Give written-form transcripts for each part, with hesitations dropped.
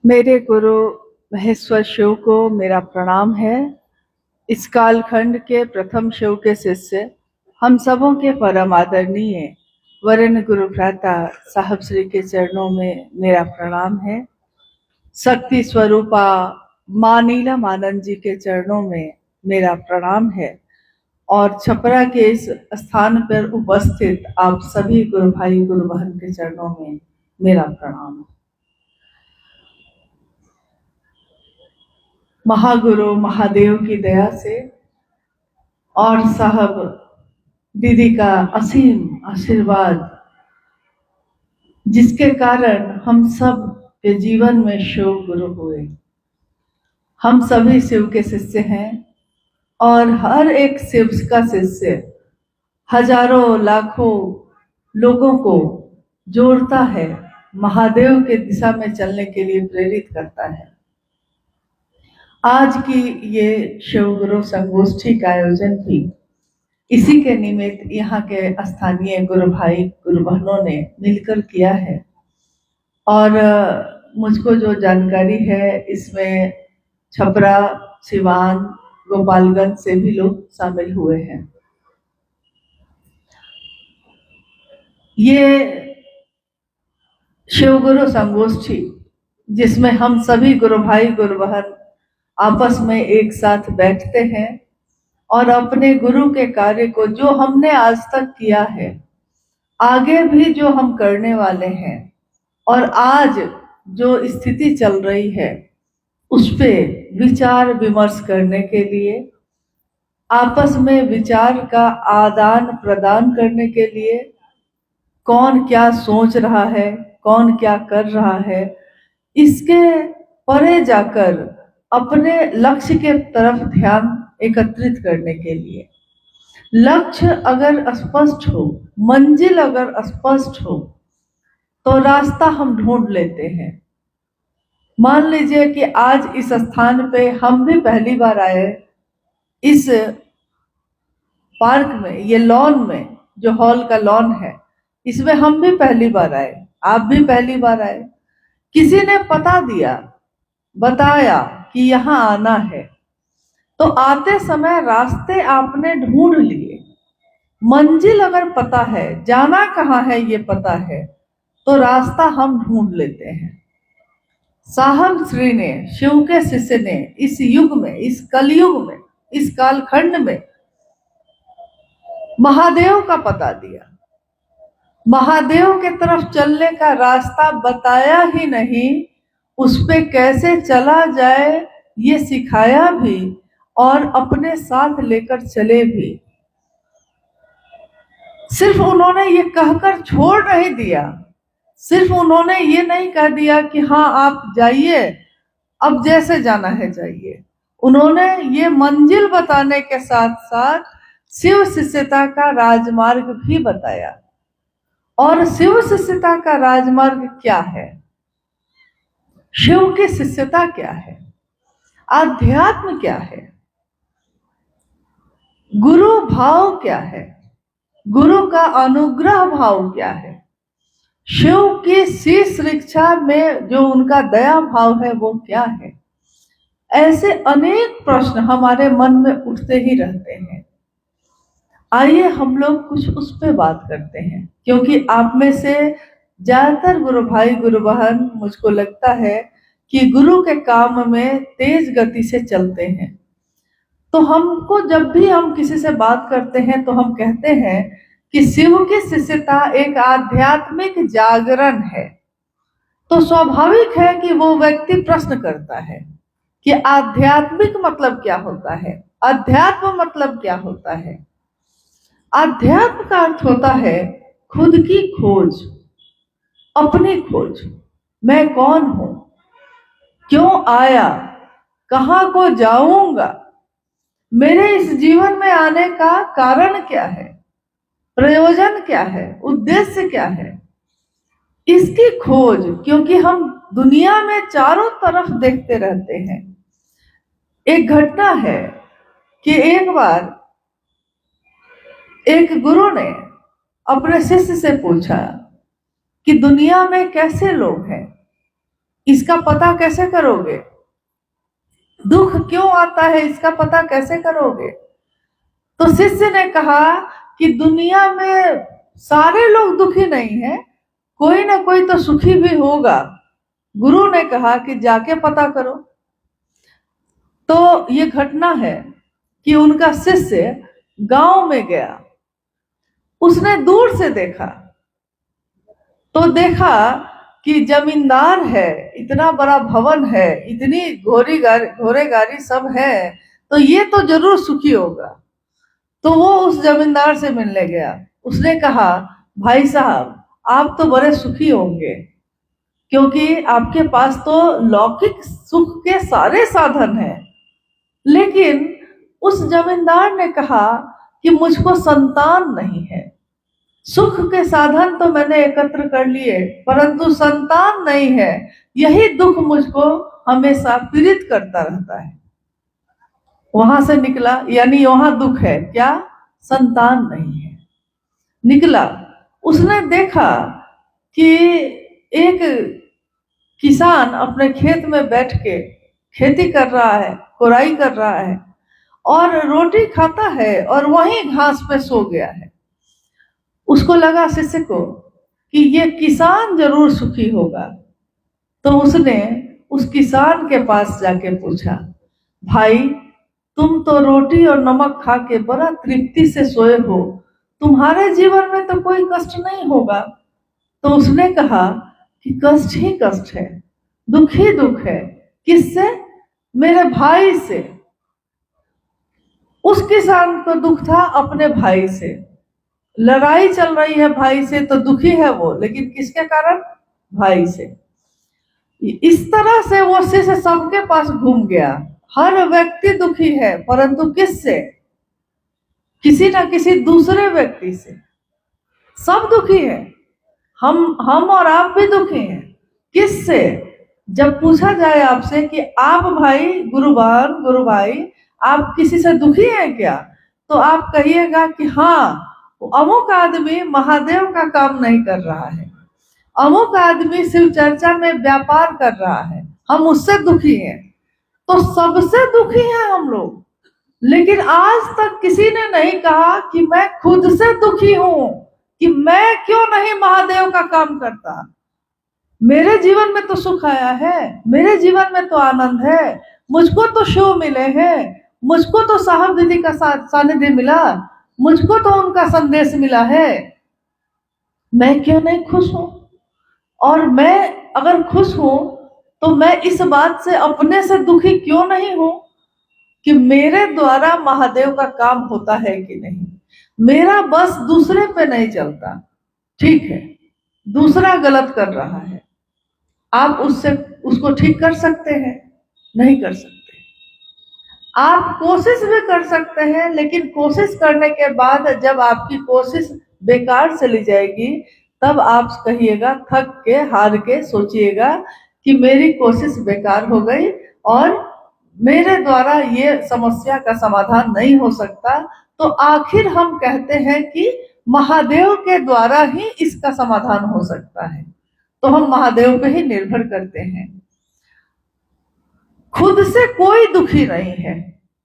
मेरे गुरु महेश्वर शिव को मेरा प्रणाम है। इस कालखंड के प्रथम शिव के शिष्य, हम सबों के परम आदरणीय वरेण्य गुरु भ्राता साहब श्री के चरणों में मेरा प्रणाम है। शक्ति स्वरूपा मां नीलम आनंद जी के चरणों में मेरा प्रणाम है। और छपरा के इस स्थान पर उपस्थित आप सभी गुरु भाई गुरु बहन के चरणों में मेरा प्रणाम है। महागुरु महादेव की दया से और साहब दीदी का असीम आशीर्वाद, जिसके कारण हम सब के जीवन में शिव गुरु हुए। हम सभी शिव के शिष्य हैं और हर एक शिव का शिष्य हजारों लाखों लोगों को जोड़ता है, महादेव के दिशा में चलने के लिए प्रेरित करता है। आज की ये शिव गुरु संगोष्ठी का आयोजन भी इसी के निमित्त यहाँ के स्थानीय गुरु भाई गुरु बहनों ने मिलकर किया है। और मुझको जो जानकारी है, इसमें छपरा, सिवान, गोपालगंज से भी लोग शामिल हुए हैं। ये शिव गुरु संगोष्ठी, जिसमें हम सभी गुरु भाई गुरु बहन आपस में एक साथ बैठते हैं और अपने गुरु के कार्य को, जो हमने आज तक किया है, आगे भी जो हम करने वाले हैं और आज जो स्थिति चल रही है, उस पे विचार विमर्श करने के लिए, आपस में विचार का आदान प्रदान करने के लिए, कौन क्या सोच रहा है, कौन क्या कर रहा है, इसके परे जाकर अपने लक्ष्य के तरफ ध्यान एकत्रित करने के लिए। लक्ष्य अगर स्पष्ट हो, मंजिल अगर स्पष्ट हो, तो रास्ता हम ढूंढ लेते हैं। मान लीजिए कि आज इस स्थान पे हम भी पहली बार आए, इस पार्क में, ये लॉन में, जो हॉल का लॉन है, इसमें हम भी पहली बार आए, आप भी पहली बार आए। किसी ने पता दिया, बताया कि यहाँ आना है, तो आते समय रास्ते आपने ढूंढ लिए। मंजिल अगर पता है, जाना कहाँ है ये पता है, तो रास्ता हम ढूंढ लेते हैं। साहब श्री ने, शिव के शिष्य ने, इस युग में, इस कलयुग में, इस कालखंड में महादेव का पता दिया, महादेव के तरफ चलने का रास्ता बताया ही नहीं, उस पे कैसे चला जाए ये सिखाया भी और अपने साथ लेकर चले भी। सिर्फ उन्होंने ये कहकर छोड़ नहीं दिया, सिर्फ उन्होंने ये नहीं कह दिया कि हाँ आप जाइए, अब जैसे जाना है जाइए। उन्होंने ये मंजिल बताने के साथ साथ शिव शिष्यता का राजमार्ग भी बताया। और शिव शिष्यता का राजमार्ग क्या है, शिव की शिष्यता क्या है, आध्यात्म क्या है, गुरु भाव क्या है, गुरु का अनुग्रह भाव क्या है, शिव की शीश रिक्षा में जो उनका दया भाव है वो क्या है। ऐसे अनेक प्रश्न हमारे मन में उठते ही रहते हैं। आइए हम लोग कुछ उस पे बात करते हैं, क्योंकि आप में से ज्यादातर गुरु भाई गुरु बहन, मुझको लगता है कि गुरु के काम में तेज गति से चलते हैं। तो हमको जब भी हम किसी से बात करते हैं तो हम कहते हैं कि शिव की शिष्यता एक आध्यात्मिक जागरण है। तो स्वाभाविक है कि वो व्यक्ति प्रश्न करता है कि आध्यात्मिक मतलब क्या होता है, अध्यात्म मतलब क्या होता है। अध्यात्म का अर्थ होता है खुद की खोज, अपनी खोज। मैं कौन हूं, क्यों आया, कहां को जाऊंगा, मेरे इस जीवन में आने का कारण क्या है, प्रयोजन क्या है, उद्देश्य क्या है, इसकी खोज। क्योंकि हम दुनिया में चारों तरफ देखते रहते हैं। एक घटना है कि एक बार एक गुरु ने अपने शिष्य से पूछा कि दुनिया में कैसे लोग हैं, इसका पता कैसे करोगे? दुख क्यों आता है इसका पता कैसे करोगे? तो शिष्य ने कहा कि दुनिया में सारे लोग दुखी नहीं है, कोई ना कोई तो सुखी भी होगा। गुरु ने कहा कि जाके पता करो। तो ये घटना है कि उनका शिष्य गांव में गया, उसने दूर से देखा, तो देखा कि जमींदार है, इतना बड़ा भवन है, इतनी घोड़े गाड़ी सब है, तो ये तो जरूर सुखी होगा। तो वो उस जमींदार से मिलने गया। उसने कहा, भाई साहब आप तो बड़े सुखी होंगे, क्योंकि आपके पास तो लौकिक सुख के सारे साधन हैं। लेकिन उस जमींदार ने कहा कि मुझको संतान नहीं है। सुख के साधन तो मैंने एकत्र कर लिए, परंतु संतान नहीं है। यही दुख मुझको हमेशा पीड़ित करता रहता है। वहां से निकला, यानी वहां दुख है क्या? संतान नहीं है। निकला, उसने देखा कि एक किसान अपने खेत में बैठ के खेती कर रहा है, कोराई कर रहा है और रोटी खाता है और वहीं घास पे सो गया है। उसको लगा शिष्य को कि ये किसान जरूर सुखी होगा। तो उसने उस किसान के पास जाके पूछा, भाई तुम तो रोटी और नमक खा के बड़ा तृप्ति से सोए हो, तुम्हारे जीवन में तो कोई कष्ट नहीं होगा? तो उसने कहा कि कष्ट ही कष्ट है, दुख ही दुख है। किससे? मेरे भाई से। उस किसान को दुख था अपने भाई से, लड़ाई चल रही है भाई से, तो दुखी है वो, लेकिन किसके कारण? भाई से। इस तरह से वो शिष्य सबके पास घूम गया। हर व्यक्ति दुखी है, परंतु किससे? किसी ना किसी दूसरे व्यक्ति से। सब दुखी है, हम और आप भी दुखी हैं। किससे? जब पूछा जाए आपसे कि आप भाई गुरु भाई आप किसी से दुखी हैं क्या, तो आप कहिएगा कि हाँ, अमुक आदमी महादेव का काम नहीं कर रहा है, अमुक आदमी शिव चर्चा में व्यापार कर रहा है, हम उससे दुखी हैं। तो सबसे दुखी हैं हम लोग, लेकिन आज तक किसी ने नहीं कहा कि मैं खुद से दुखी हूं, कि मैं क्यों नहीं महादेव का काम करता। मेरे जीवन में तो सुख आया है, मेरे जीवन में तो आनंद है, मुझको तो शिव मिले हैं, मुझको तो साहब दीदी का सानिध्य मिला, मुझको तो उनका संदेश मिला है, मैं क्यों नहीं खुश हूं? और मैं अगर खुश हूं तो मैं इस बात से अपने से दुखी क्यों नहीं हूं कि मेरे द्वारा महादेव का काम होता है कि नहीं। मेरा बस दूसरे पे नहीं चलता। ठीक है, दूसरा गलत कर रहा है, आप उसको ठीक कर सकते हैं? नहीं कर सकते। आप कोशिश भी कर सकते हैं, लेकिन कोशिश करने के बाद जब आपकी कोशिश बेकार चली जाएगी, तब आप कहिएगा, थक के हार के सोचिएगा कि मेरी कोशिश बेकार हो गई और मेरे द्वारा ये समस्या का समाधान नहीं हो सकता। तो आखिर हम कहते हैं कि महादेव के द्वारा ही इसका समाधान हो सकता है, तो हम महादेव पे ही निर्भर करते हैं। खुद से कोई दुखी नहीं है,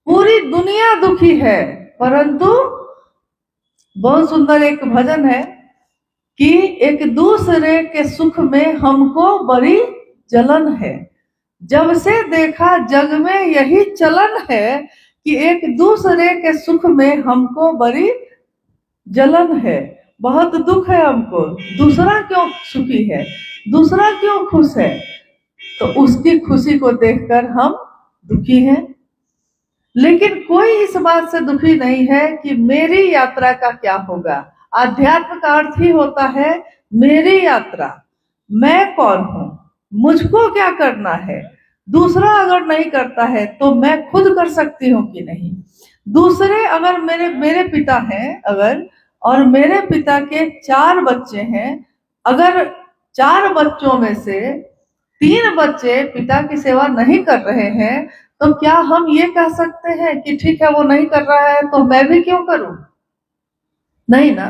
पूरी दुनिया दुखी है, परंतु बहुत सुंदर एक भजन है कि एक दूसरे के सुख में हमको बड़ी जलन है। जब से देखा जग में यही चलन है कि एक दूसरे के सुख में हमको बड़ी जलन है, बहुत दुख है हमको। दूसरा क्यों सुखी है, दूसरा क्यों खुश है, तो उसकी खुशी को देखकर हम दुखी हैं। लेकिन कोई इस बात से दुखी नहीं है कि मेरी यात्रा का क्या होगा। आध्यात्म का अर्थ ही होता है मेरी यात्रा, मैं कौन हूं, मुझको क्या करना है। दूसरा अगर नहीं करता है तो मैं खुद कर सकती हूँ कि नहीं। दूसरे अगर मेरे पिता हैं अगर, और मेरे पिता के 4 बच्चे हैं, अगर 4 बच्चों में से 3 बच्चे पिता की सेवा नहीं कर रहे हैं, तो क्या हम ये कह सकते हैं कि ठीक है वो नहीं कर रहा है तो मैं भी क्यों करूं? नहीं ना,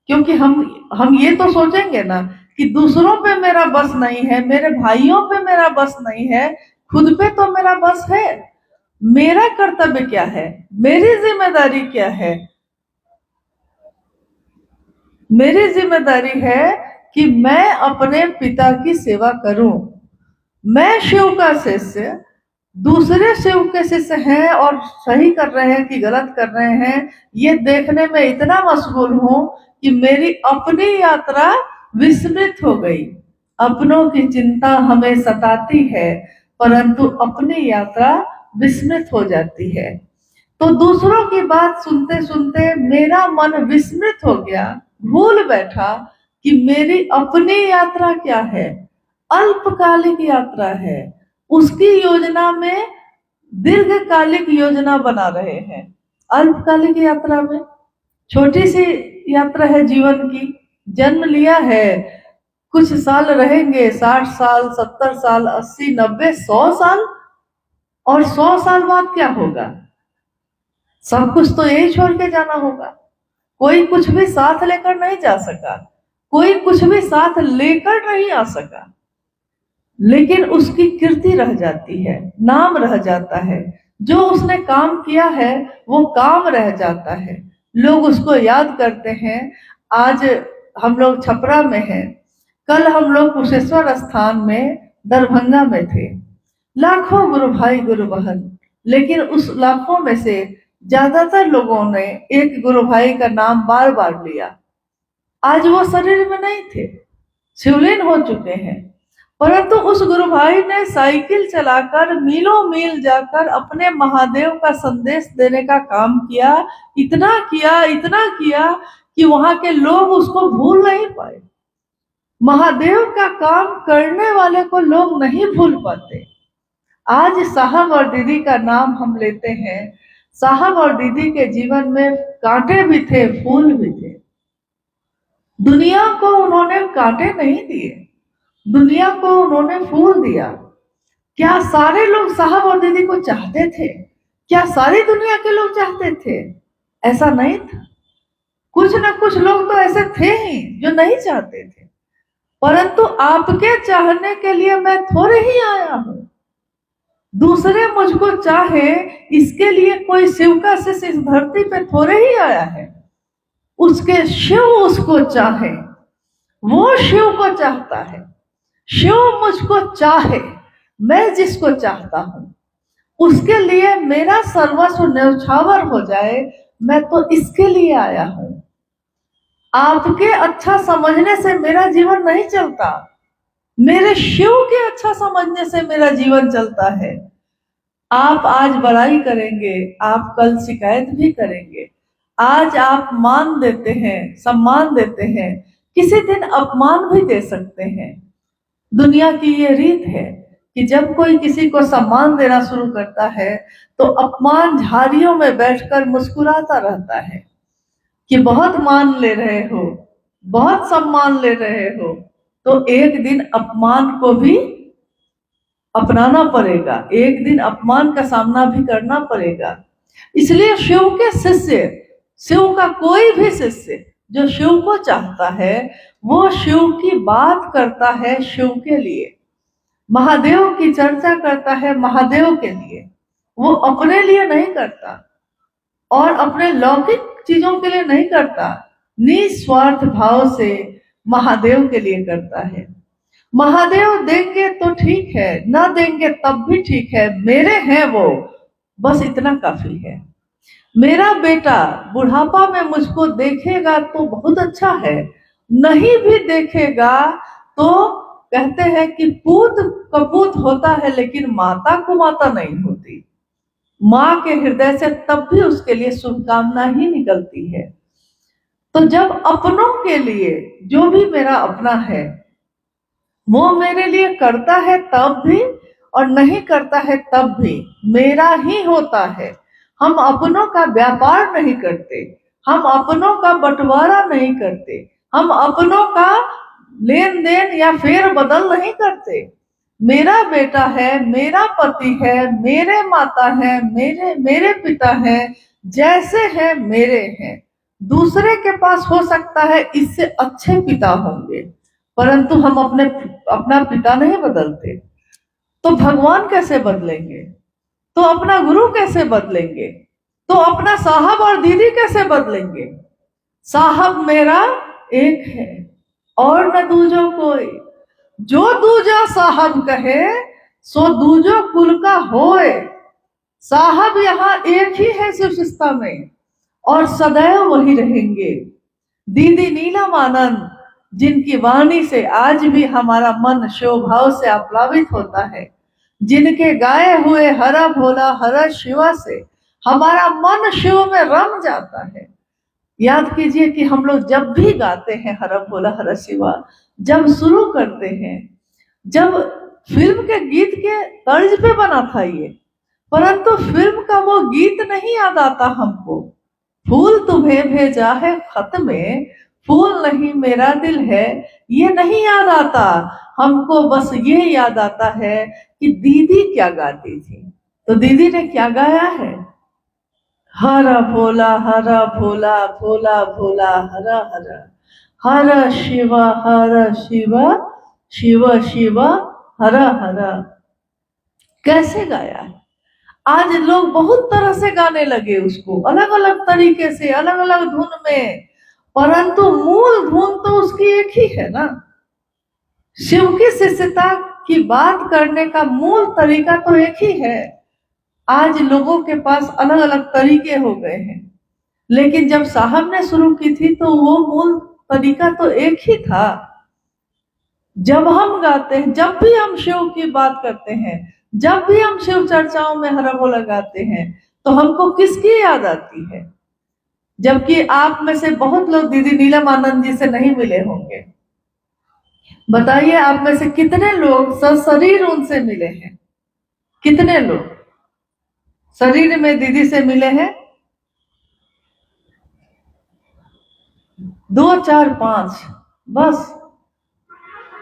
क्योंकि हम ये तो सोचेंगे ना कि दूसरों पे मेरा बस नहीं है, मेरे भाइयों पे मेरा बस नहीं है, खुद पे तो मेरा बस है। मेरा कर्तव्य क्या है, मेरी जिम्मेदारी क्या है? मेरी जिम्मेदारी है कि मैं अपने पिता की सेवा करूं। मैं शिव का शिष्य, दूसरे शिव के शिष्य हैं और सही कर रहे हैं कि गलत कर रहे हैं, ये देखने में इतना मशगूल हूं कि मेरी अपनी यात्रा विस्मृत हो गई। अपनों की चिंता हमें सताती है, परंतु अपनी यात्रा विस्मृत हो जाती है। तो दूसरों की बात सुनते सुनते मेरा मन विस्मृत हो गया, भूल बैठा कि मेरी अपनी यात्रा क्या है, अल्पकालिक यात्रा है। उसकी योजना में दीर्घकालिक योजना बना रहे हैं। अल्पकालिक यात्रा में छोटी सी यात्रा है जीवन की, जन्म लिया है, कुछ साल रहेंगे, 60 साल, 70 साल, 80, 90, 100 साल, और 100 साल बाद क्या होगा? सब कुछ तो यही छोड़ के जाना होगा। कोई कुछ भी साथ लेकर नहीं जा सका, कोई कुछ भी साथ लेकर नहीं आ सका, लेकिन उसकी कीर्ति रह जाती है, नाम रह जाता है। जो उसने काम किया है वो काम रह जाता है, लोग उसको याद करते हैं। आज हम लोग छपरा में हैं, कल हम लोग कुशेश्वर स्थान में दरभंगा में थे। लाखों गुरु भाई गुरु बहन, लेकिन उस लाखों में से ज्यादातर लोगों ने एक गुरु भाई का नाम बार बार लिया। आज वो शरीर में नहीं थे, शिवलीन हो चुके हैं, परंतु उस गुरु भाई ने साइकिल चलाकर मीलों मील जाकर अपने महादेव का संदेश देने का काम किया। इतना किया कि वहां के लोग उसको भूल नहीं पाए। महादेव का काम करने वाले को लोग नहीं भूल पाते। आज साहब और दीदी का नाम हम लेते हैं। साहब और दीदी के जीवन में कांटे भी थे, फूल भी थे। दुनिया को उन्होंने कांटे नहीं दिए, दुनिया को उन्होंने फूल दिया। क्या सारे लोग साहब और दीदी को चाहते थे? क्या सारी दुनिया के लोग चाहते थे? ऐसा नहीं था। कुछ ना कुछ लोग तो ऐसे थे ही जो नहीं चाहते थे, परंतु आपके चाहने के लिए मैं थोड़े ही आया हूं। दूसरे मुझको चाहे, इसके लिए कोई शिव का शिष्य इस धरती पे थोड़े ही आया है। उसके शिव उसको चाहे, वो शिव को चाहता है। शिव मुझको चाहे, मैं जिसको चाहता हूं, उसके लिए मेरा सर्वस्व न्यौछावर हो जाए, मैं तो इसके लिए आया हूं। आपके अच्छा समझने से मेरा जीवन नहीं चलता, मेरे शिव के अच्छा समझने से मेरा जीवन चलता है। आप आज बड़ाई करेंगे, आप कल शिकायत भी करेंगे। आज आप मान देते हैं, सम्मान देते हैं, किसी दिन अपमान भी दे सकते हैं। दुनिया की ये रीत है कि जब कोई किसी को सम्मान देना शुरू करता है तो अपमान झाड़ियों में बैठकर मुस्कुराता रहता है कि बहुत मान ले रहे हो, बहुत सम्मान ले रहे हो, तो एक दिन अपमान को भी अपनाना पड़ेगा, एक दिन अपमान का सामना भी करना पड़ेगा। इसलिए शिव के शिष्य, शिव का कोई भी शिष्य जो शिव को चाहता है, वो शिव की बात करता है शिव के लिए, महादेव की चर्चा करता है महादेव के लिए। वो अपने लिए नहीं करता और अपने लौकिक चीजों के लिए नहीं करता, निस्वार्थ भाव से महादेव के लिए करता है। महादेव देंगे तो ठीक है, ना देंगे तब भी ठीक है, मेरे हैं वो, बस इतना काफी है। मेरा बेटा बुढ़ापा में मुझको देखेगा तो बहुत अच्छा है, नहीं भी देखेगा तो कहते हैं कि पूत कपूत होता है लेकिन माता को माता नहीं होती। माँ के हृदय से तब भी उसके लिए शुभकामना ही निकलती है। तो जब अपनों के लिए, जो भी मेरा अपना है वो मेरे लिए करता है तब भी और नहीं करता है तब भी मेरा ही होता है। हम अपनों का व्यापार नहीं करते, हम अपनों का बंटवारा नहीं करते, हम अपनों का लेन देन या फेर बदल नहीं करते। मेरा बेटा है, मेरा पति है, मेरे माता है, मेरे पिता है, जैसे हैं मेरे हैं। दूसरे के पास हो सकता है इससे अच्छे पिता होंगे, परंतु हम अपना पिता नहीं बदलते, तो भगवान कैसे बदलेंगे? तो अपना गुरु कैसे बदलेंगे? तो अपना साहब और दीदी कैसे बदलेंगे? साहब मेरा एक है और न दूजो कोई, जो दूजा साहब कहे सो दूजो कुल का होए। साहब यहाँ एक ही है सृष्टि में और सदैव वही रहेंगे। दीदी नीलम आनंद, जिनकी वाणी से आज भी हमारा मन शिव भाव से आप्लावित होता है, जिनके गाए हुए हरा भोला हरा शिवा से हमारा मन शिव में रम जाता है। याद कीजिए कि हम लोग जब भी गाते हैं हरा भोला हरा शिवा, जब शुरू करते हैं, जब फिल्म के गीत के तर्ज पे बना था ये, परंतु फिल्म का वो गीत नहीं याद आता हमको। फूल तुम्हें भेजा है खत में, फूल नहीं मेरा दिल है, ये नहीं याद आता हमको। बस ये याद आता है कि दीदी क्या गाती थी। तो दीदी ने क्या गाया है? हरा भोला भोला भोला हरा हरा, हरा शिवा शिव शिव हरा हरा। कैसे गाया है? आज लोग बहुत तरह से गाने लगे उसको, अलग अलग तरीके से, अलग अलग धुन में, परंतु मूल धुन तो उसकी एक ही है ना। शिव की शिष्यता की बात करने का मूल तरीका तो एक ही है। आज लोगों के पास अलग अलग तरीके हो गए हैं, लेकिन जब साहब ने शुरू की थी तो वो मूल तरीका तो एक ही था। जब हम गाते हैं, जब भी हम शिव की बात करते हैं, जब भी हम शिव चर्चाओं में हरा भोला गाते हैं, तो हमको किसकी याद आती है? जबकि आप में से बहुत लोग दीदी नीलम आनंद जी से नहीं मिले होंगे। बताइए, आप में से कितने लोग सशरीर उनसे मिले हैं? कितने लोग शरीर में दीदी से मिले हैं? 2 4 5 बस।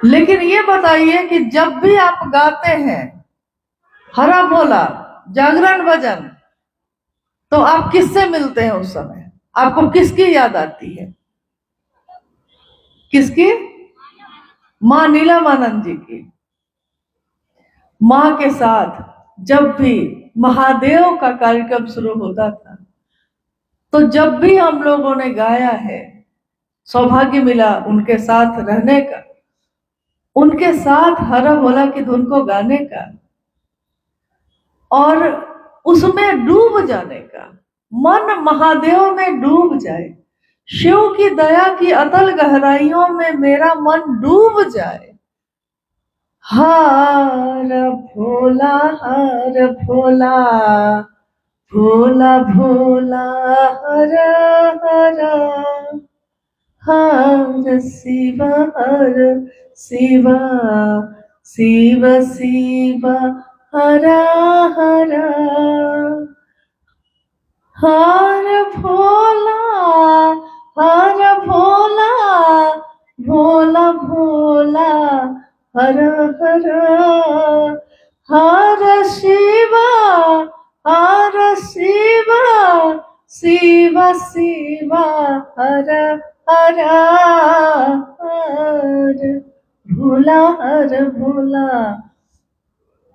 लेकिन ये बताइए कि जब भी आप गाते हैं हरा भोला जागरण भजन, तो आप किससे मिलते हैं उस समय? आपको किसकी याद आती है? किसकी? माँ नीलम आनंद जी की। माँ के साथ जब भी महादेव का कार्यक्रम शुरू होता था, तो जब भी हम लोगों ने गाया है, सौभाग्य मिला उनके साथ रहने का, उनके साथ हरा भोला की धुन को गाने का और उसमें डूब जाने का। मन महादेव में डूब जाए, शिव की दया की अतल गहराइयों में मेरा मन डूब जाए। हर भोला भोला भोला हर हर, हर शिवा शिव शिव हरा हरा, हर भोला भोला भोला हर हर, हर शिवा शिव हर हर, हर भोला।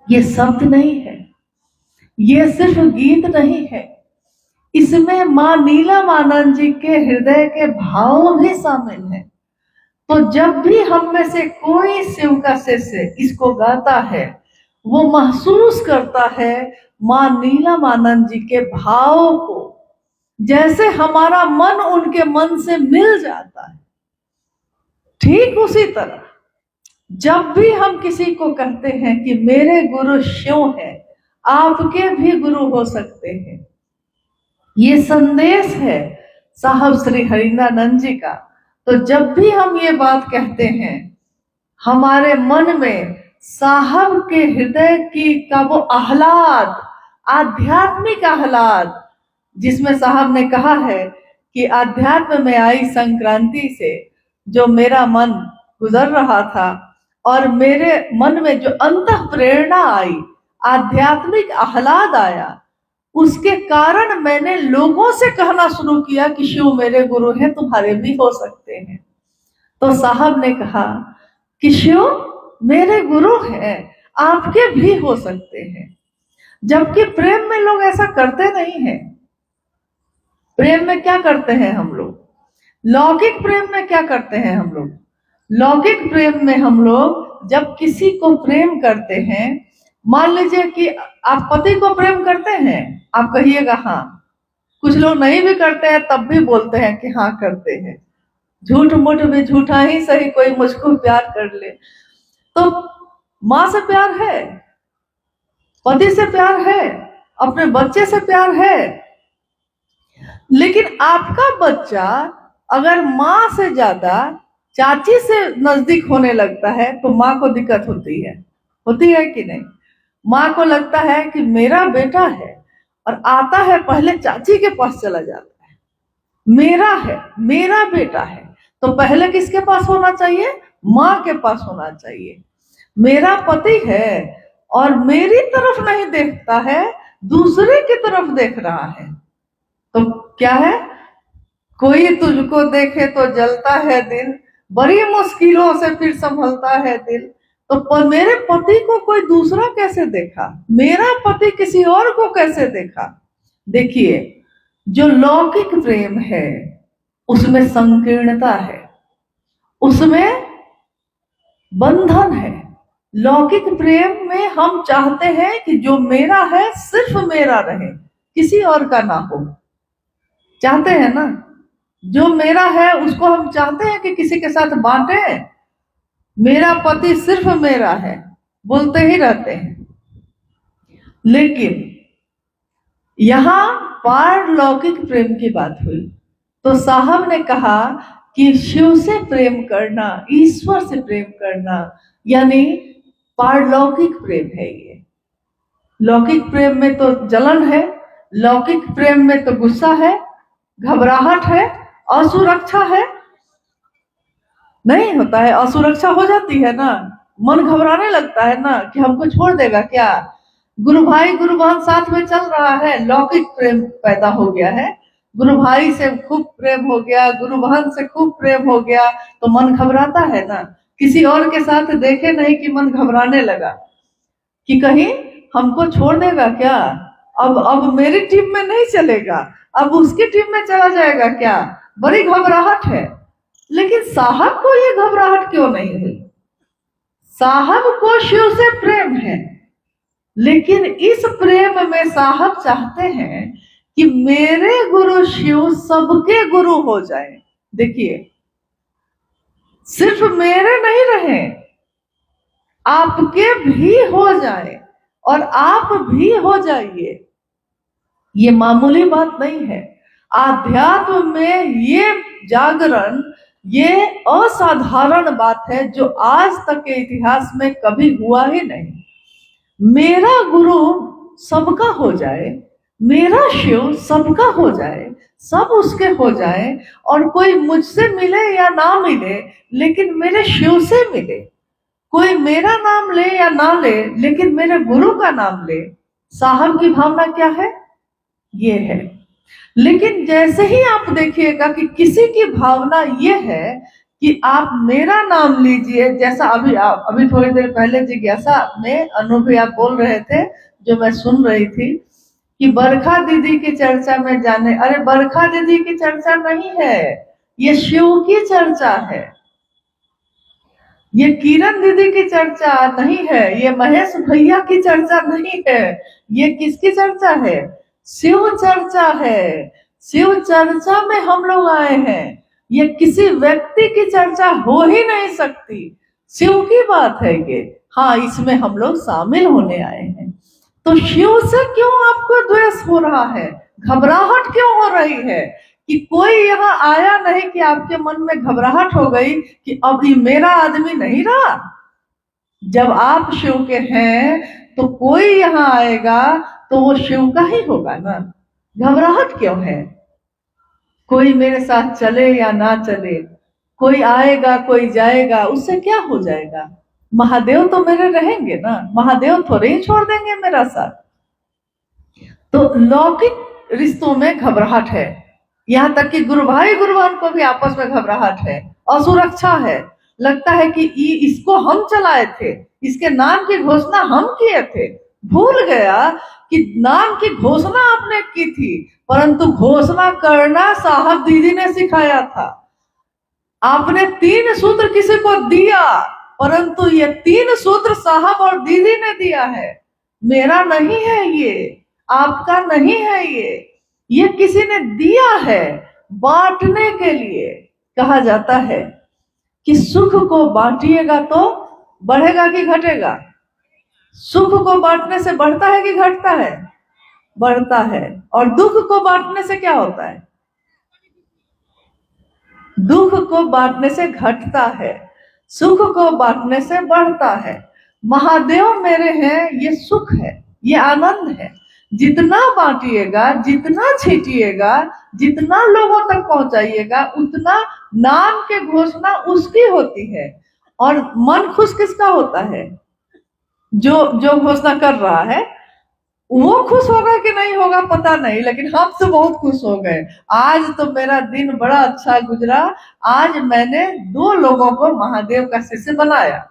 ये शब्द नहीं है, ये सिर्फ गीत नहीं है, इसमें माँ नीलम आनंद जी के हृदय के भाव भी शामिल हैं। तो जब भी हम में से कोई शिव का शिष्य इसको गाता है, वो महसूस करता है माँ नीलम आनंद जी के भाव को, जैसे हमारा मन उनके मन से मिल जाता है। ठीक उसी तरह जब भी हम किसी को कहते हैं कि मेरे गुरु शिव हैं, आपके भी गुरु हो सकते हैं, ये संदेश है साहब श्री हरिंद्रानंद जी का। तो जब भी हम ये बात कहते हैं, हमारे मन में साहब के हृदय की का वो आह्लाद, आध्यात्मिक आह्लाद, जिसमें साहब ने कहा है कि आध्यात्म में आई संक्रांति से जो मेरा मन गुजर रहा था और मेरे मन में जो अंतः प्रेरणा आई, आध्यात्मिक आह्लाद आया, उसके कारण मैंने लोगों से कहना शुरू किया कि शिव मेरे गुरु हैं, तुम्हारे भी हो सकते हैं। तो साहब ने कहा कि शिव मेरे गुरु हैं, आपके भी हो सकते हैं। जबकि प्रेम में लोग ऐसा करते नहीं हैं। प्रेम में क्या करते हैं हम लोग? लौकिक प्रेम में क्या करते हैं हम लोग? लौकिक प्रेम में हम लोग जब किसी को प्रेम करते हैं, मान लीजिए कि आप पति को प्रेम करते हैं, आप कहिएगा हाँ। कुछ लोग नहीं भी करते हैं तब भी बोलते हैं कि हाँ करते हैं। झूठ मूठ भी झूठा ही सही, कोई मुझको प्यार कर ले। तो माँ से प्यार है, पति से प्यार है, अपने बच्चे से प्यार है। लेकिन आपका बच्चा अगर माँ से ज्यादा चाची से नजदीक होने लगता है तो माँ को दिक्कत होती है कि नहीं? माँ को लगता है कि मेरा बेटा है और आता है पहले चाची के पास चला जाता है। मेरा है, मेरा बेटा है, तो पहले किसके पास होना चाहिए? माँ के पास होना चाहिए। मेरा पति है और मेरी तरफ नहीं देखता है, दूसरे की तरफ देख रहा है, तो क्या है? कोई तुझको देखे तो जलता है दिल, बड़ी मुश्किलों से फिर संभलता है दिल। तो मेरे पति को कोई दूसरा कैसे देखा, मेरा पति किसी और को कैसे देखा? देखिए, जो लौकिक प्रेम है उसमें संकीर्णता है, उसमें बंधन है। लौकिक प्रेम में हम चाहते हैं कि जो मेरा है सिर्फ मेरा रहे, किसी और का ना हो। चाहते हैं ना? जो मेरा है उसको हम चाहते हैं कि किसी के साथ बांटे। मेरा पति सिर्फ मेरा है बोलते ही रहते हैं। लेकिन यहां पारलौकिक प्रेम की बात हुई तो साहब ने कहा कि शिव से प्रेम करना, ईश्वर से प्रेम करना, यानी पारलौकिक प्रेम है ये। लौकिक प्रेम में तो जलन है, लौकिक प्रेम में तो गुस्सा है, घबराहट है, असुरक्षा है। नहीं होता है? असुरक्षा हो जाती है ना, मन घबराने लगता है ना कि हमको छोड़ देगा क्या। गुरु भाई गुरु बहन साथ में चल रहा है, लौकिक प्रेम पैदा हो गया है, गुरु भाई से खूब प्रेम हो गया, गुरु बहन से खूब प्रेम हो गया, तो मन घबराता है ना। किसी और के साथ देखे नहीं कि मन घबराने लगा कि कहीं हमको छोड़ देगा क्या, अब मेरी टीम में नहीं चलेगा, अब उसकी टीम में चला जाएगा क्या, बड़ी घबराहट है। लेकिन साहब को ये घबराहट क्यों नहीं हुई? साहब को शिव से प्रेम है, लेकिन इस प्रेम में साहब चाहते हैं कि मेरे गुरु शिव सबके गुरु हो जाए। देखिए, सिर्फ मेरे नहीं रहे, आपके भी हो जाए और आप भी हो जाइए। ये मामूली बात नहीं है। आध्यात्म में ये जागरण, ये असाधारण बात है जो आज तक के इतिहास में कभी हुआ ही नहीं। मेरा गुरु सबका हो जाए, मेरा शिव सबका हो जाए, सब उसके हो जाए, और कोई मुझसे मिले या ना मिले लेकिन मेरे शिव से मिले। कोई मेरा नाम ले या ना ले लेकिन मेरे गुरु का नाम ले। साहब की भावना क्या है? ये है। लेकिन जैसे ही आप देखिएगा कि किसी की भावना ये है कि आप मेरा नाम लीजिए, जैसा अभी थोड़ी देर पहले जिज्ञासा में अनुभव आप बोल रहे थे, जो मैं सुन रही थी कि बरखा दीदी की चर्चा में जाने। अरे बरखा दीदी की चर्चा नहीं है, ये शिव की चर्चा है। ये किरण दीदी की चर्चा नहीं है, ये महेश भैया की चर्चा नहीं है। ये किसकी चर्चा है? शिव चर्चा है। शिव चर्चा में हम लोग आए हैं। ये किसी व्यक्ति की चर्चा हो ही नहीं सकती, शिव की बात है ये। हाँ, इसमें हम लोग शामिल होने आए हैं। तो शिव से क्यों आपको द्वेष हो रहा है, घबराहट क्यों हो रही है? कि कोई यहाँ आया नहीं कि आपके मन में घबराहट हो गई कि अब ये मेरा आदमी नहीं रहा। जब आप शिव के हैं तो कोई यहाँ आएगा तो वो शिव का ही होगा ना। घबराहट क्यों है? कोई मेरे साथ चले या ना चले, कोई आएगा कोई जाएगा, उससे क्या हो जाएगा? महादेव तो मेरे रहेंगे ना, महादेव थोड़े ही छोड़ देंगे मेरा साथ। तो लौकिक रिश्तों में घबराहट है, यहाँ तक कि गुरु भाई गुरु बहन को भी आपस में घबराहट है, असुरक्षा है, लगता है कि इसको हम चलाए थे, इसके नाम की घोषणा हम किए थे। भूल गया कि नाम की घोषणा आपने की थी, परंतु घोषणा करना साहब दीदी ने सिखाया था। आपने 3 सूत्र किसी को दिया, परंतु ये 3 सूत्र साहब और दीदी ने दिया है। मेरा नहीं है ये, आपका नहीं है ये किसी ने दिया है बांटने के लिए। कहा जाता है कि सुख को बांटिएगा तो बढ़ेगा कि घटेगा? सुख को बांटने से बढ़ता है कि घटता है? बढ़ता है। और दुख को बांटने से क्या होता है? दुख को बांटने से घटता है, सुख को बांटने से बढ़ता है। महादेव मेरे हैं, ये सुख है, ये आनंद है। जितना बांटिएगा, जितना छीटिएगा, जितना लोगों तक पहुंचाइएगा, उतना नाम के घोषणा उसकी होती है। और मन खुश किसका होता है? जो जो घोषणा कर रहा है। वो खुश होगा कि नहीं होगा पता नहीं, लेकिन हम तो बहुत खुश हो गए। आज तो मेरा दिन बड़ा अच्छा गुजरा। आज मैंने 2 लोगों को महादेव का शिष्य बनाया।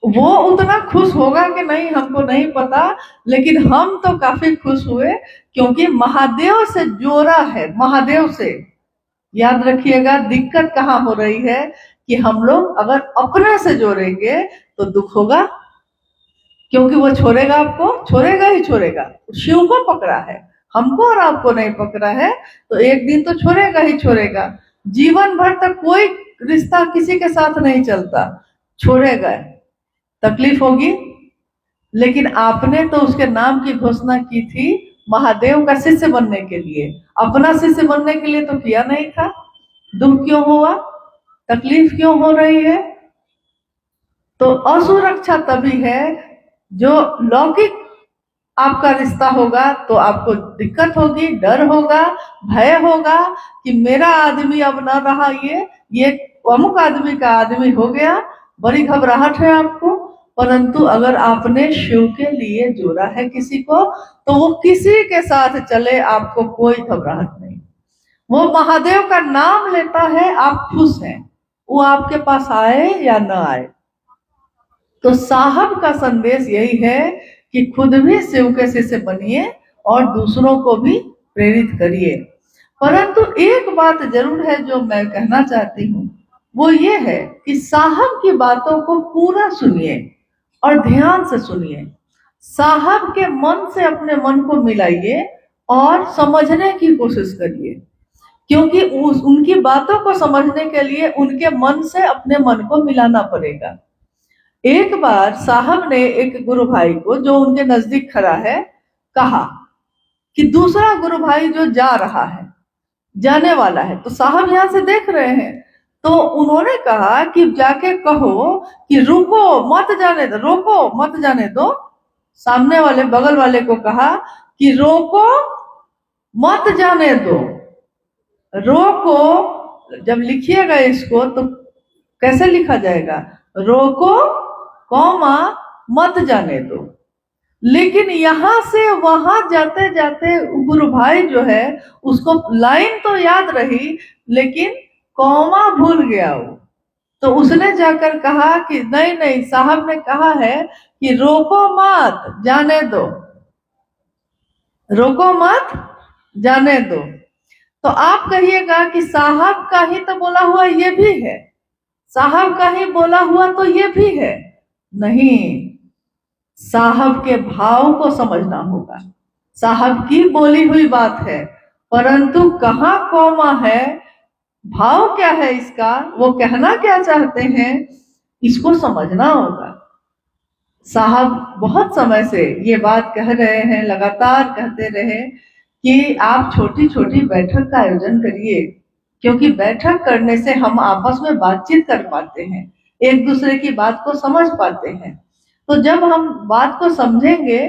वो उतना खुश होगा कि नहीं हमको नहीं पता, लेकिन हम तो काफी खुश हुए, क्योंकि महादेव से जोड़ा है। महादेव से, याद रखिएगा, दिक्कत कहाँ हो रही है कि हम लोग अगर अपने से जोड़ेंगे तो दुख होगा, क्योंकि वो छोड़ेगा, आपको छोड़ेगा ही छोड़ेगा। शिव को पकड़ा है, हमको और आपको नहीं पकड़ा है, तो एक दिन तो छोड़ेगा ही छोड़ेगा। जीवन भर तक कोई रिश्ता किसी के साथ नहीं चलता, छोड़ेगा, तकलीफ होगी। लेकिन आपने तो उसके नाम की घोषणा की थी महादेव का शिष्य बनने के लिए, अपना शिष्य बनने के लिए तो किया नहीं था। दुख क्यों हुआ? तकलीफ क्यों हो रही है? तो असुरक्षा तभी है जो लौकिक आपका रिश्ता होगा तो आपको दिक्कत होगी, डर होगा, भय होगा कि मेरा आदमी अब ना रहा, ये अमुक आदमी का आदमी हो गया, बड़ी घबराहट है आपको। परंतु अगर आपने शिव के लिए जोड़ा है किसी को, तो वो किसी के साथ चले, आपको कोई घबराहट नहीं। वो महादेव का नाम लेता है, आप खुश हैं, वो आपके पास आए या ना आए। तो साहब का संदेश यही है कि खुद भी शिव के शिष्य बनिए और दूसरों को भी प्रेरित करिए। परंतु एक बात जरूर है जो मैं कहना चाहती हूँ, वो ये है कि साहब की बातों को पूरा सुनिए और ध्यान से सुनिए। साहब के मन से अपने मन को मिलाइए और समझने की कोशिश करिए, क्योंकि उनकी बातों को समझने के लिए उनके मन से अपने मन को मिलाना पड़ेगा। एक बार साहब ने एक गुरु भाई को, जो उनके नजदीक खड़ा है, कहा कि दूसरा गुरु भाई जो जा रहा है, जाने वाला है, तो साहब यहाँ से देख रहे हैं, तो उन्होंने कहा कि जाके कहो कि रुको मत जाने दो, रोको मत जाने दो। सामने वाले बगल वाले को कहा कि रोको मत जाने दो। रोको जब लिखिएगा इसको तो कैसे लिखा जाएगा? रोको कौमा मत जाने दो। लेकिन यहां से वहां जाते जाते गुरु भाई जो है, उसको लाइन तो याद रही, लेकिन कौमा भूल गया वो। तो उसने जाकर कहा कि नहीं नहीं, साहब ने कहा है कि रोको मत जाने दो, रोको मत जाने दो। तो आप कहिएगा कि साहब का ही तो बोला हुआ ये भी है, साहब का ही बोला हुआ तो ये भी है। नहीं, साहब के भाव को समझना होगा। साहब की बोली हुई बात है, परंतु कहाँ कौमा है, भाव क्या है इसका, वो कहना क्या चाहते हैं, इसको समझना होगा। साहब बहुत समय से ये बात कह रहे हैं, लगातार कहते रहे कि आप छोटी छोटी बैठक का आयोजन करिए, क्योंकि बैठक करने से हम आपस में बातचीत कर पाते हैं, एक दूसरे की बात को समझ पाते हैं। तो जब हम बात को समझेंगे,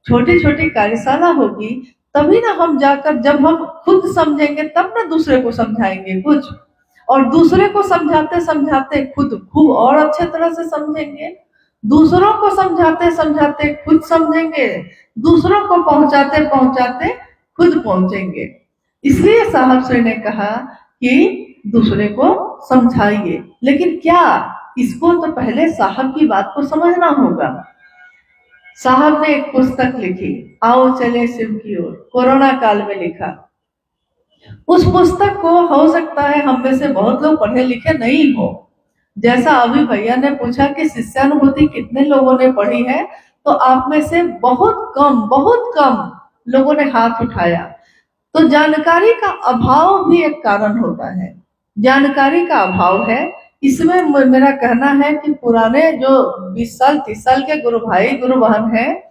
छोटी छोटी कार्यशाला होगी, तभी ना हम जाकर, जब हम खुद समझेंगे तब ना दूसरे को समझाएंगे कुछ, और दूसरे को समझाते समझाते खुद खूब और अच्छे तरह से समझेंगे, दूसरों को समझाते समझाते खुद समझेंगे, दूसरों को पहुंचाते पहुंचाते खुद पहुंचेंगे। इसलिए साहब श्री ने कहा कि दूसरे को समझाइए। लेकिन क्या, इसको तो पहले साहब की बात को समझना होगा। साहब ने एक पुस्तक लिखी, आओ चले शिव की ओर, कोरोना काल में लिखा। उस पुस्तक को हो सकता है हम में से बहुत लोग पढ़े लिखे नहीं हो। जैसा अभी भैया ने पूछा कि शिष्यानुभूति कितने लोगों ने पढ़ी है, तो आप में से बहुत कम लोगों ने हाथ उठाया। तो जानकारी का अभाव भी एक कारण होता है, जानकारी का अभाव है। इसमें मेरा कहना है कि पुराने जो 20 साल 30 साल के गुरु भाई गुरु बहन हैं,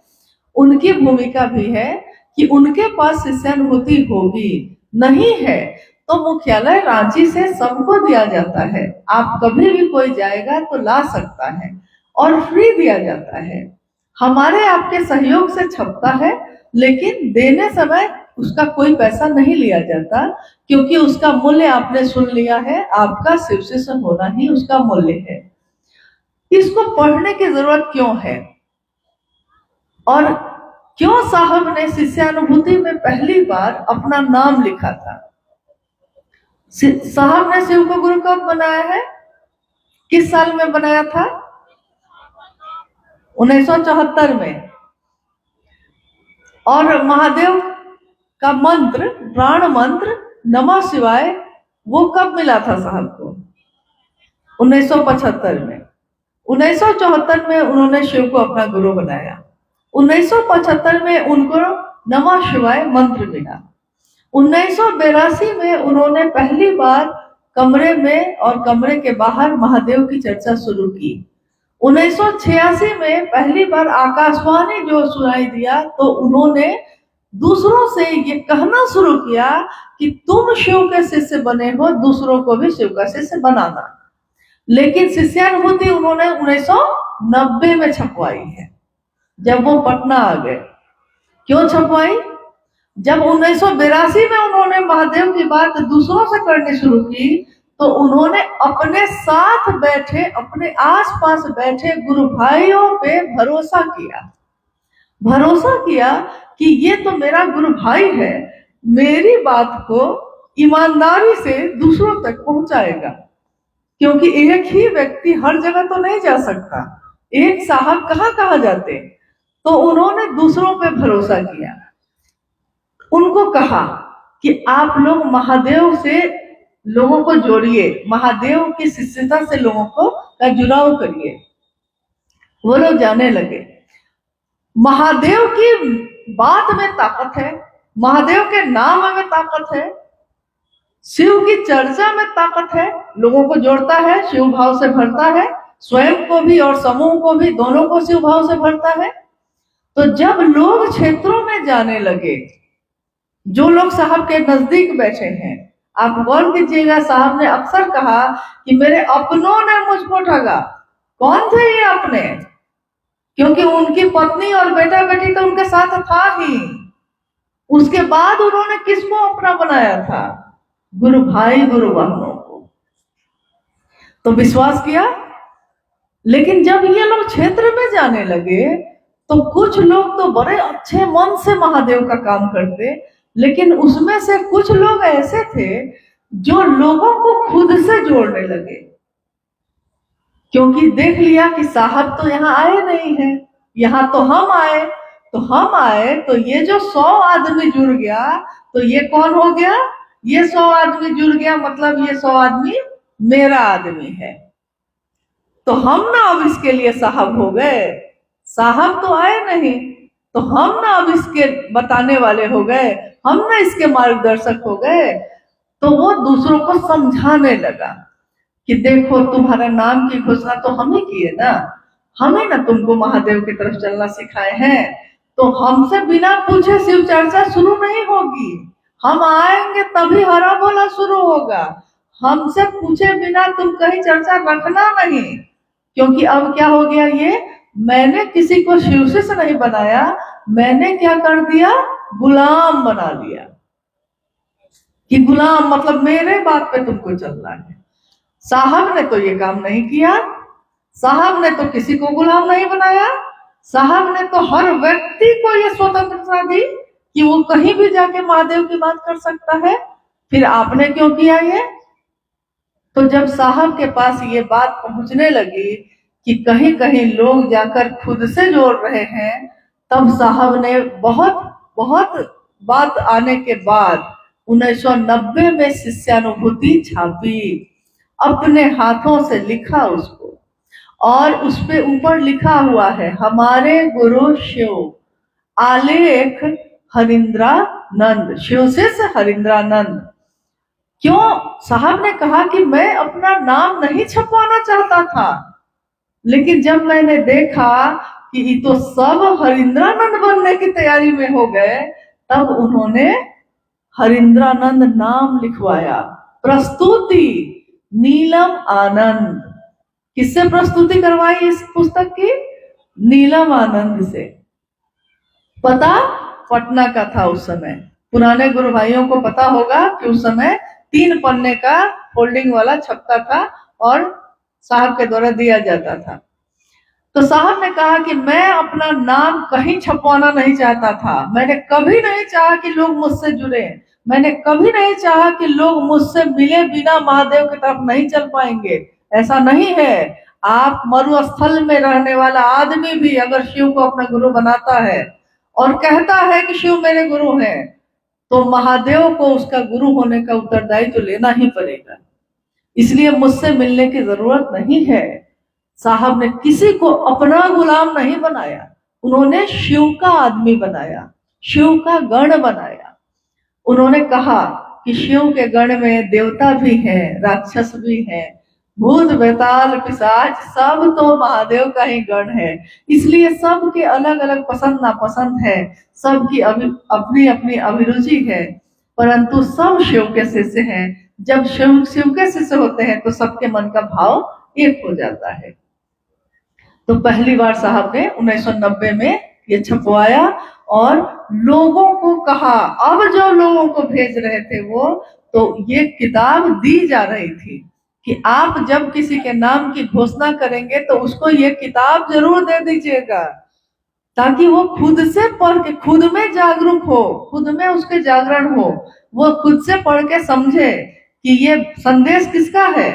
उनकी भूमिका भी है कि उनके पास शिष्यानुभूति होगी। नहीं है तो मुख्यालय रांची से सबको दिया जाता है, आप कभी भी कोई जाएगा तो ला सकता है और फ्री दिया जाता है। हमारे आपके सहयोग से छपता है, लेकिन देने समय उसका कोई पैसा नहीं लिया जाता, क्योंकि उसका मूल्य आपने सुन लिया है, आपका शिव शिष्य होना ही उसका मूल्य है। इसको पढ़ने की जरूरत क्यों है और क्यों साहब ने शिष्यानुभूति में पहली बार अपना नाम लिखा था? साहब ने शिव को गुरु कब बनाया है, किस साल में बनाया था? 1974 में। और महादेव का मंत्र, प्राण मंत्र नमः शिवाय, वो कब मिला था साहब को? 1975 में। 1974 में उन्होंने शिव को अपना गुरु बनाया। 1975 में उनको नमः शिवाय मंत्र मिला। 1982 में उन्होंने पहली बार कमरे में और कमरे के बाहर महादेव की चर्चा शुरू की। 1986 में पहली बार आकाशवाणी जो सुनाई दिया, तो उन्होंने दूसरों से ये कहना शुरू किया कि तुम शिव के शिष्य बने हो, दूसरों को भी शिव का शिष्य बनाना। लेकिन शिष्यानुभूति उन्होंने 1990 में छपवाई है, जब वो पटना आ गए। क्यों छपवाई? जब 1982 में उन्होंने महादेव की बात दूसरों से करनी शुरू की, तो उन्होंने अपने साथ बैठे, अपने आसपास बैठे गुरु भाइयों पे भरोसा किया कि ये तो मेरा गुरु भाई है, मेरी बात को ईमानदारी से दूसरों तक पहुंचाएगा। क्योंकि एक ही व्यक्ति हर जगह तो नहीं जा सकता, एक साहब कहाँ जाते। तो उन्होंने दूसरों पे भरोसा किया, उनको कहा कि आप लोग महादेव से लोगों को जोड़िए, महादेव की शिष्यता से लोगों को का जुड़ाव करिए। वो लोग जाने लगे। महादेव की बात में ताकत है, महादेव के नाम में ताकत है, शिव की चर्चा में ताकत है, लोगों को जोड़ता है, शिव भाव से भरता है, स्वयं को भी और समूह को भी, दोनों को शिव भाव से भरता है। तो जब लोग क्षेत्रों में जाने लगे, जो लोग साहब के नजदीक बैठे हैं, आप गौर कीजिएगा, साहब ने अक्सर कहा कि मेरे अपनों ने मुझको ठगा। कौन थे ये अपने? क्योंकि उनकी पत्नी और बेटा बेटी तो उनके साथ था ही। उसके बाद उन्होंने किसको अपना बनाया था? गुरु भाई गुरु बहनों को। तो विश्वास किया। लेकिन जब ये लोग क्षेत्र में जाने लगे, तो कुछ लोग तो बड़े अच्छे मन से महादेव का काम करते, लेकिन उसमें से कुछ लोग ऐसे थे जो लोगों को खुद से जोड़ने लगे। क्योंकि देख लिया कि साहब तो यहाँ आए नहीं है, यहाँ तो हम आए, तो ये जो 100 आदमी जुड़ गया, तो ये कौन हो गया? ये 100 आदमी जुड़ गया, मतलब ये 100 आदमी मेरा आदमी है। तो हम ना अब इसके लिए साहब हो गए, साहब तो आए नहीं, तो हम ना अब इसके बताने वाले हो गए, हम ना इसके मार्गदर्शक हो गए। तो वो दूसरों को समझाने लगा कि देखो, तुम्हारा नाम की घोषणा तो हम ही किए ना, हमें ना तुमको महादेव की तरफ चलना सिखाए हैं, तो हमसे बिना पूछे शिव चर्चा शुरू नहीं होगी। हम आएंगे तभी हरा बोला शुरू होगा, हमसे पूछे बिना तुम कहीं चर्चा रखना नहीं। क्योंकि अब क्या हो गया, ये मैंने किसी को शिव से नहीं बनाया, मैंने क्या कर दिया, गुलाम बना दिया। कि गुलाम मतलब मेरे बात पे तुमको चलना है। साहब ने तो ये काम नहीं किया, साहब ने तो किसी को गुलाम नहीं बनाया, साहब ने तो हर व्यक्ति को ये स्वतंत्रता दी कि वो कहीं भी जाके महादेव की बात कर सकता है। फिर आपने क्यों किया ये? तो जब साहब के पास ये बात पहुंचने लगी कि कहीं कहीं लोग जाकर खुद से जोड़ रहे हैं, तब साहब ने बहुत बहुत बात आने के बाद 1990 में शिष्यानुभूति छापी, अपने हाथों से लिखा उसको, और उस पे ऊपर लिखा हुआ है हमारे गुरु शिव, आलेख हरिंद्रानंद, शिव शिष्य हरिंद्रानंद। क्यों? साहब ने कहा कि मैं अपना नाम नहीं छपवाना चाहता था, लेकिन जब मैंने देखा कि ये तो सब हरिंद्रानंद बनने की तैयारी में हो गए, तब उन्होंने हरिंद्रानंद नाम लिखवाया। प्रस्तुति नीलम आनंद। किससे प्रस्तुति करवाई इस पुस्तक की? नीलम आनंद से। पता पटना का था उस समय। पुराने गुरु भाइयों को पता होगा कि उस समय 3 पन्ने का फोल्डिंग वाला छपता था और साहब के द्वारा दिया जाता था। तो साहब ने कहा कि मैं अपना नाम कहीं छपवाना नहीं चाहता था। मैंने कभी नहीं चाहा कि लोग मुझसे जुड़े, मैंने कभी नहीं चाहा कि लोग मुझसे मिले बिना महादेव की तरफ नहीं चल पाएंगे। ऐसा नहीं है। आप मरुस्थल में रहने वाला आदमी भी अगर शिव को अपना गुरु बनाता है और कहता है कि शिव मेरे गुरु हैं, तो महादेव को उसका गुरु होने का उत्तरदायित्व तो लेना ही पड़ेगा। इसलिए मुझसे मिलने की जरूरत नहीं है। साहब ने किसी को अपना गुलाम नहीं बनाया, उन्होंने शिव का आदमी बनाया, शिव का गण बनाया। उन्होंने कहा कि शिव के गण में देवता भी हैं, राक्षस भी हैं, भूत बेताल पिशाच सब तो महादेव का ही गण है। इसलिए सबके अलग अलग पसंद नापसंद है, सबकी अपनी अपनी अभिरुचि है, परंतु सब शिव के शिष्य हैं। जब शिव के शिष्य होते हैं तो सबके मन का भाव एक हो जाता है। तो पहली बार साहब ने 1990 में ये छपवाया और लोगों को कहा, अब जो लोगों को भेज रहे थे वो, तो ये किताब दी जा रही थी कि आप जब किसी के नाम की घोषणा करेंगे तो उसको ये किताब जरूर दे दीजिएगा, ताकि वो खुद से पढ़ के खुद में जागरूक हो, खुद में उसके जागरण हो, वो खुद से पढ़ के समझे कि ये संदेश किसका है?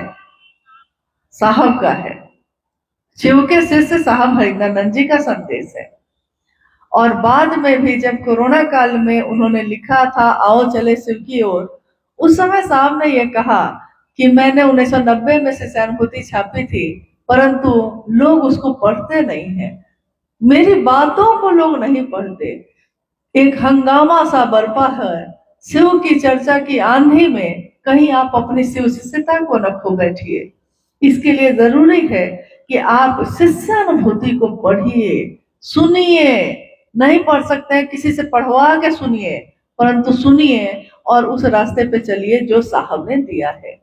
साहब का है। शिव के शिष्य साहब हरिंद्रानंद जी का संदेश है। और बाद में भी जब कोरोना काल में उन्होंने लिखा था आओ चले शिव की ओर, उस समय साहब ने यह कहा कि मैंने 1990 में शिष्यानुभूति छापी थी, परंतु लोग उसको पढ़ते नहीं हैं, मेरी बातों को लोग नहीं पढ़ते। एक हंगामा सा बरपा है शिव की चर्चा की आंधी में, कहीं आप अपनी शिव शिष्यता को न खो बैठिए। इसके लिए जरूरी है कि आप शिष्यानुभूति को पढ़िए, सुनिए। नहीं पढ़ सकते हैं किसी से पढ़वा के सुनिए, परंतु सुनिए और उस रास्ते पे चलिए जो साहब ने दिया है।